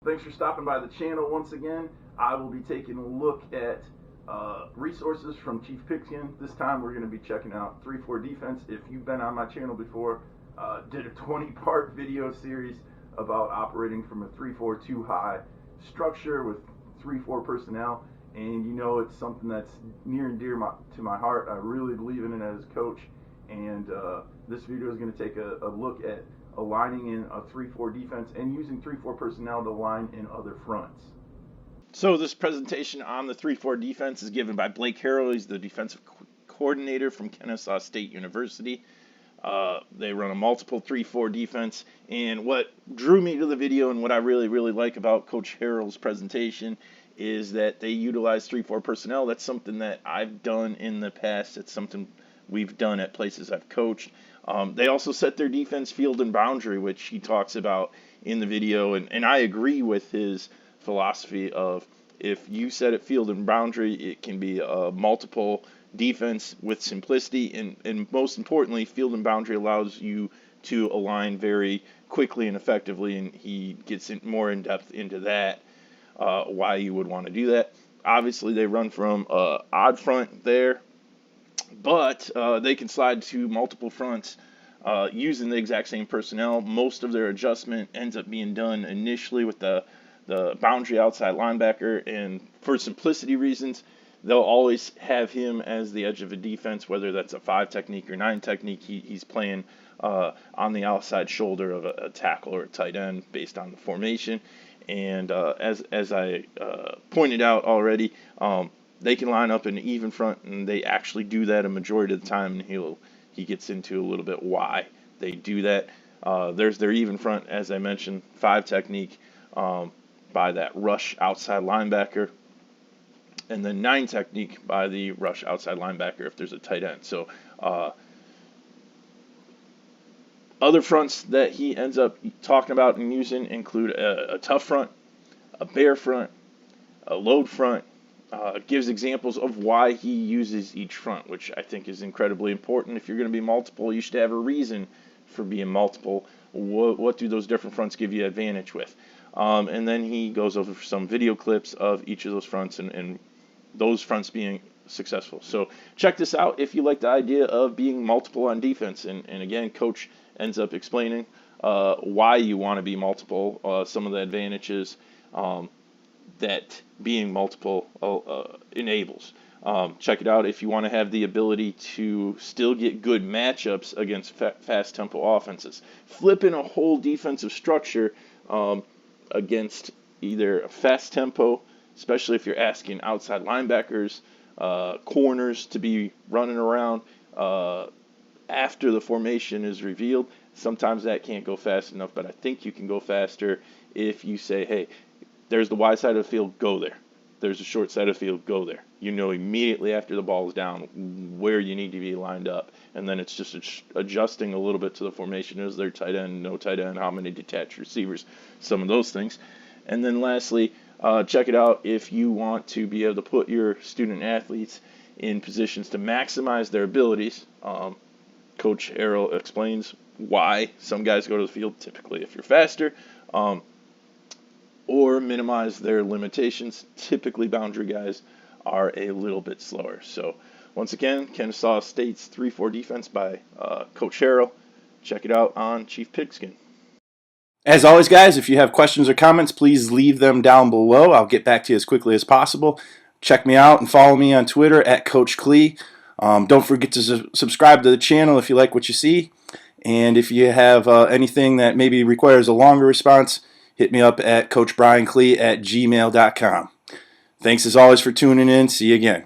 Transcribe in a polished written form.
Thanks for stopping by the channel once again. I will be taking a look at resources from Chiefpigskin. This time we're going to be checking out 3-4 defense. If you've been on my channel before, did a 20-part video series about operating from a 3-4-2 high structure with 3-4 personnel, and you know it's something that's near and dear to my heart. I really believe in it as a coach, and this video is going to take a look at aligning in a 3-4 defense and using 3-4 personnel to line in other fronts. So this presentation on the 3-4 defense is given by Blake Harrell. He's the defensive coordinator from Kennesaw State University. They run a multiple 3-4 defense, and what drew me to the video and what I really like about Coach Harrell's presentation is that they utilize 3-4 personnel. That's something that I've done in the past. It's something we've done at places I've coached. They also set their defense field and boundary, which he talks about in the video, and I agree with his philosophy of if you set it field and boundary, it can be a multiple defense with simplicity, and most importantly, field and boundary allows you to align very quickly and effectively, and he gets more in depth into that, why you would want to do that. Obviously, they run from odd front there, but they can slide to multiple fronts using the exact same personnel. Most of their adjustment ends up being done initially with the boundary outside linebacker, and for simplicity reasons, they'll always have him as the edge of a defense, whether that's a 5 technique or 9 technique. He's playing on the outside shoulder of a tackle or a tight end based on the formation. And as I pointed out already, they can line up in an even front, and they actually do that a majority of the time, and he gets into a little bit why they do that. There's their even front, as I mentioned, 5 technique by that rush outside linebacker, and then 9 technique by the rush outside linebacker if there's a tight end. So other fronts that he ends up talking about and using include a tough front, a bear front, a load front. Gives examples of why he uses each front, which I think is incredibly important. If you're going to be multiple, you should have a reason for being multiple. What do those different fronts give you advantage with? And then he goes over some video clips of each of those fronts and those fronts being successful. So check this out if you like the idea of being multiple on defense. And again, Coach ends up explaining why you want to be multiple, some of the advantages that being multiple enables. Check it out if you want to have the ability to still get good matchups against fast tempo offenses. Flipping a whole defensive structure against either a fast tempo, especially if you're asking outside linebackers, corners to be running around after the formation is revealed. Sometimes that can't go fast enough, but I think you can go faster if you say, hey, there's the wide side of the field, go there. There's the short side of the field, go there. You know immediately after the ball is down where you need to be lined up. And then it's just adjusting a little bit to the formation. Is there tight end, no tight end, how many detached receivers, some of those things. And then lastly, check it out if you want to be able to put your student athletes in positions to maximize their abilities. Coach Harrell explains why some guys go to the field, typically if you're faster, or minimize their limitations. Typically, boundary guys are a little bit slower. So, once again, Kennesaw State's 3-4 defense by Coach Harrell. Check it out on Chiefpigskin. As always, guys, if you have questions or comments, please leave them down below. I'll get back to you as quickly as possible. Check me out and follow me on Twitter at Coach Klee. Don't forget to subscribe to the channel if you like what you see. And if you have anything that maybe requires a longer response, hit me up at coachbrienklee@gmail.com. Thanks as always for tuning in. See you again.